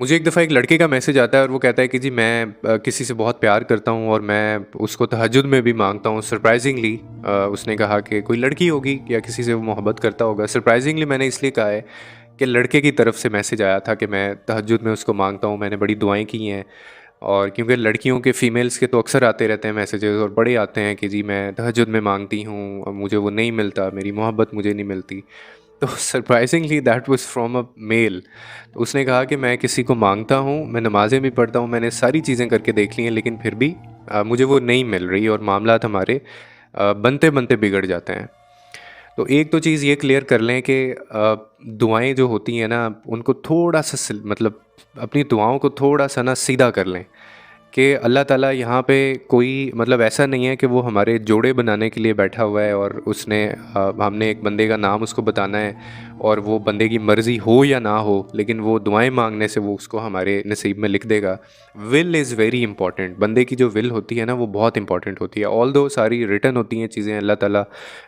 मुझे एक दफ़ा एक लड़के का मैसेज आता है और वो कहता है कि जी मैं किसी से बहुत प्यार करता हूँ और मैं उसको तहज्जुद में भी मांगता हूँ। सरप्राइजिंगली उसने कहा कि कोई लड़की होगी या किसी से वो मोहब्बत करता होगा। सरप्राइजिंगली मैंने इसलिए कहा है कि लड़के की तरफ से मैसेज आया था कि मैं तहज्जुद में उसको मांगता हूँ, मैंने बड़ी दुआएं की हैं। और क्योंकि लड़कियों के फ़ीमेल्स के तो अक्सर आते रहते हैं मैसेजेस और बड़े आते हैं कि जी मैं तहज्जुद में मांगती हूँ और मुझे वो नहीं मिलता, मेरी मोहब्बत मुझे नहीं मिलती। तो surprisingly that was from a mail. तो उसने कहा कि मैं किसी को माँगता हूँ, मैं नमाज़ें भी पढ़ता हूँ, मैंने सारी चीज़ें करके देख ली हैं, लेकिन फिर भी मुझे वो नहीं मिल रही और मामलात हमारे बनते-बनते बिगड़ जाते हैं। तो एक तो चीज़ ये क्लियर कर लें कि दुआएँ जो होती हैं ना, उनको थोड़ा-सा मतलब अपनी दुआओं को थोड़ा-सा ना सीधा कर लें। कि अल्लाह ताला यहाँ पे कोई मतलब ऐसा नहीं है कि वो हमारे जोड़े बनाने के लिए बैठा हुआ है और उसने हमने एक बंदे का नाम उसको बताना है और वो बंदे की मर्ज़ी हो या ना हो, लेकिन वो दुआएं मांगने से वो उसको हमारे नसीब में लिख देगा। Will is very important. बंदे की जो विल होती है ना, वो बहुत इंपॉर्टेंट होती है। ऑल दो सारी रिटन होती हैं चीज़ें, अल्लाह ताला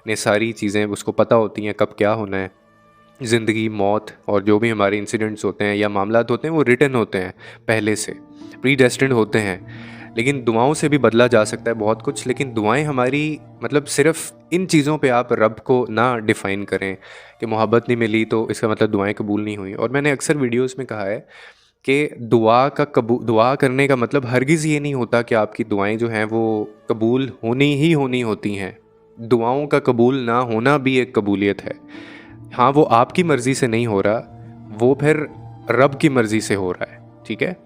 ने सारी चीज़ें उसको पता होती हैं कब क्या होना है। ज़िंदगी, मौत और जो भी हमारे इंसिडेंट्स होते हैं या मामलात होते हैं वो रिटन होते हैं पहले से, प्रीडेस्टिन्ड होते हैं। लेकिन दुआओं से भी बदला जा सकता है बहुत कुछ, लेकिन दुआएँ हमारी मतलब सिर्फ़ इन चीज़ों पे आप रब को ना डिफ़ाइन करें कि मोहब्बत नहीं मिली तो इसका मतलब दुआएँ कबूल नहीं हुई। और मैंने अक्सर वीडियोज़ में कहा है कि दुआ करने का मतलब हरगिज़ ये नहीं होता कि आपकी दुआएँ जो हैं वो कबूल होनी ही होनी होती हैं। दुआओं का कबूल ना होना भी एक कबूलियत है। हाँ, वो आपकी मर्ज़ी से नहीं हो रहा, वो फिर रब की मर्ज़ी से हो रहा है, ठीक है?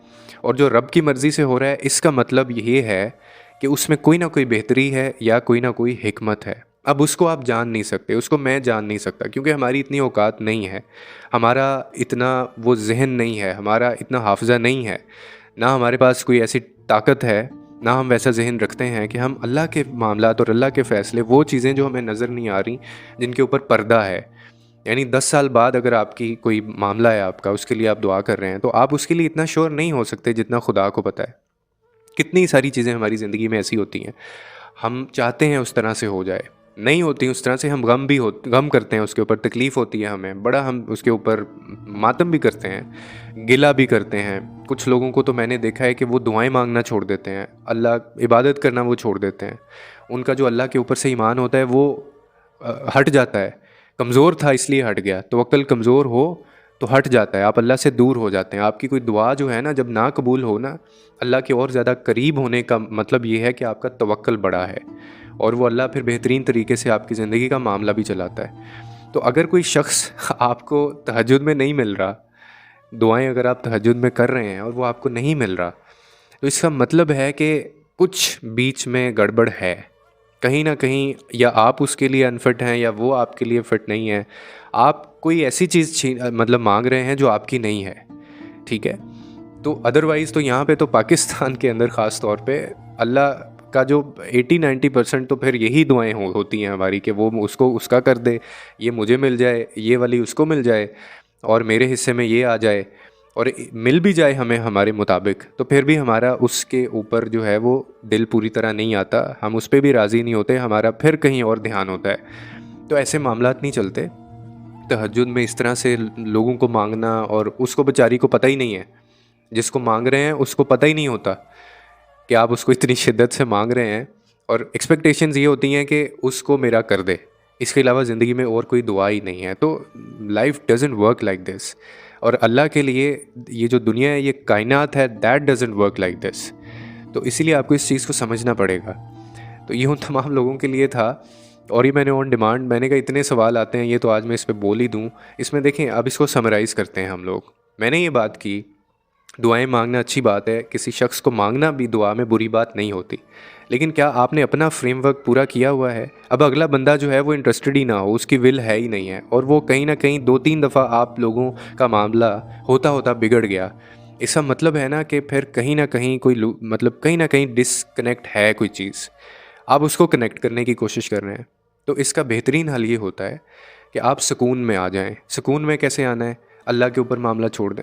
और जो रब की मर्ज़ी से हो रहा है, इसका मतलब ये है कि उसमें कोई ना कोई बेहतरी है या कोई ना कोई हिकमत है। अब उसको आप जान नहीं सकते, उसको मैं जान नहीं सकता क्योंकि हमारी इतनी औकात नहीं है, हमारा इतना वो ज़हन नहीं है, हमारा इतना हाफ़िज़ा नहीं है, ना हमारे पास कोई ऐसी ताकत है, ना हम वैसा ज़हन रखते हैं कि हम अल्लाह के मामलात और अल्लाह के फ़ैसले, वो चीज़ें जो हमें नज़र नहीं आ रही, जिनके ऊपर पर्दा है, यानी 10 साल बाद अगर आपकी कोई मामला है आपका, उसके लिए आप दुआ कर रहे हैं, तो आप उसके लिए इतना श्योर नहीं हो सकते जितना खुदा को पता है। कितनी सारी चीज़ें हमारी ज़िंदगी में ऐसी होती हैं, हम चाहते हैं उस तरह से हो जाए, नहीं होती उस तरह से, हम गम करते हैं उसके ऊपर, तकलीफ़ होती है हमें, बड़ा हम उसके ऊपर मातम भी करते हैं, गिला भी करते हैं। कुछ लोगों को तो मैंने देखा है कि वो दुआएँ माँगना छोड़ देते हैं, अल्लाह इबादत करना वो छोड़ देते हैं। उनका जो अल्लाह के ऊपर से ईमान होता है वो हट जाता है। कमज़ोर था इसलिए हट गया, तवक्कुल कमज़ोर हो तो हट जाता है, आप अल्लाह से दूर हो जाते हैं। आपकी कोई दुआ जो है ना, जब ना कबूल हो ना, अल्लाह के और ज़्यादा करीब होने का मतलब ये है कि आपका तवक्कुल बड़ा है और वो अल्लाह फिर बेहतरीन तरीके से आपकी ज़िंदगी का मामला भी चलाता है। तो अगर कोई शख़्स आपको तहज्जुद में नहीं मिल रहा, दुआएँ अगर आप तहज्जुद में कर रहे हैं और वो आपको नहीं मिल रहा, तो इसका मतलब है कि कुछ बीच में गड़बड़ है। कहीं न कहीं या आप उसके लिए अनफिट हैं या वो आपके लिए फिट नहीं है। आप कोई ऐसी चीज़ मतलब माँग रहे हैं जो आपकी नहीं है, ठीक है? तो अदरवाइज़ तो यहाँ पे तो पाकिस्तान के अंदर ख़ास तौर पे अल्लाह का जो 80-90% तो फिर यही दुआएँ होती हैं हमारी कि वो उसको उसका कर दे, ये मुझे मिल जाए, ये वाली उसको मिल जाए और मेरे हिस्से में ये आ जाए। और मिल भी जाए हमें हमारे मुताबिक, तो फिर भी हमारा उसके ऊपर जो है वो दिल पूरी तरह नहीं आता, हम उस पे भी राज़ी नहीं होते, हमारा फिर कहीं और ध्यान होता है। तो ऐसे मामलात नहीं चलते। तहज्जुद में इस तरह से लोगों को मांगना, और उसको बेचारी को पता ही नहीं है, जिसको मांग रहे हैं उसको पता ही नहीं होता कि आप उसको इतनी शिद्दत से मांग रहे हैं, और एक्सपेक्टेशंस ये होती हैं कि उसको मेरा कर दे, इसके अलावा ज़िंदगी में और कोई दुआ ही नहीं है। तो life doesn't work like this. और अल्लाह के लिए ये जो दुनिया है, ये कायनात है, that doesn't work like this. तो इसीलिए आपको इस चीज़ को समझना पड़ेगा। तो ये उन तमाम लोगों के लिए था। और ये मैंने ऑन डिमांड, मैंने कहा इतने सवाल आते हैं, ये तो आज मैं इस पे बोल ही दूँ। इसमें देखें, अब इसको समराइज़ करते हैं हम लोग। मैंने ये बात की, दुआएं मांगना अच्छी बात है, किसी शख्स को मांगना भी दुआ में बुरी बात नहीं होती, लेकिन क्या आपने अपना फ्रेमवर्क पूरा किया हुआ है? अब अगला बंदा जो है वो इंटरेस्टेड ही ना हो, उसकी विल है ही नहीं है, और वो कहीं ना कहीं 2-3 दफ़ा आप लोगों का मामला होता होता बिगड़ गया, इसका मतलब है ना कि फिर कहीं ना कहीं कोई मतलब कहीं ना कहीं डिसकनेक्ट है कोई चीज़, आप उसको कनेक्ट करने की कोशिश कर रहे हैं। तो इसका बेहतरीन हल ये होता है कि आप सुकून में आ जाएं। सुकून में कैसे आना है? अल्लाह के ऊपर मामला छोड़ दें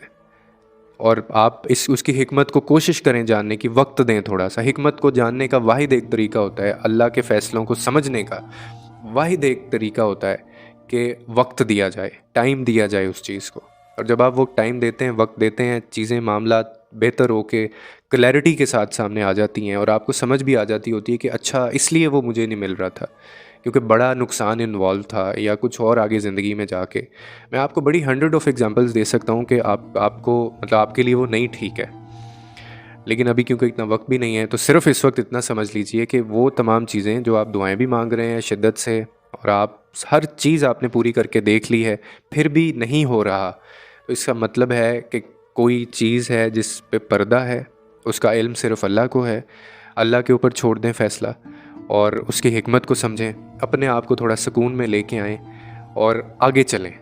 और आप इस उसकी हिकमत को कोशिश करें जानने की, वक्त दें थोड़ा सा। हिकमत को जानने का वाहिद एक तरीका होता है, अल्लाह के फ़ैसलों को समझने का वाहिद एक तरीका होता है कि वक्त दिया जाए, टाइम दिया जाए उस चीज़ को। और जब आप वो टाइम देते हैं, वक्त देते हैं, चीज़ें मामला बेहतर हो के क्लैरिटी के साथ सामने आ जाती हैं और आपको समझ भी आ जाती होती है कि अच्छा इसलिए वो मुझे नहीं मिल रहा था, क्योंकि बड़ा नुकसान इन्वॉल्व था या कुछ और आगे ज़िंदगी में जाके। मैं आपको बड़ी हंड्रेड ऑफ एग्जांपल्स दे सकता हूँ कि आपको मतलब आपके लिए वो नहीं ठीक है, लेकिन अभी क्योंकि इतना वक्त भी नहीं है, तो सिर्फ इस वक्त इतना समझ लीजिए कि वो तमाम चीज़ें जो आप दुआएं भी मांग रहे हैं शिद्दत से, और आप हर चीज़ आपने पूरी करके देख ली है, फिर भी नहीं हो रहा, तो इसका मतलब है कि कोई चीज़ है जिस पे पर्दा है, उसका इल्म सिर्फ अल्लाह को है। अल्लाह के ऊपर छोड़ दें फ़ैसला और उसकी हिकमत को समझें, अपने आप को थोड़ा सुकून में लेके आएँ और आगे चलें।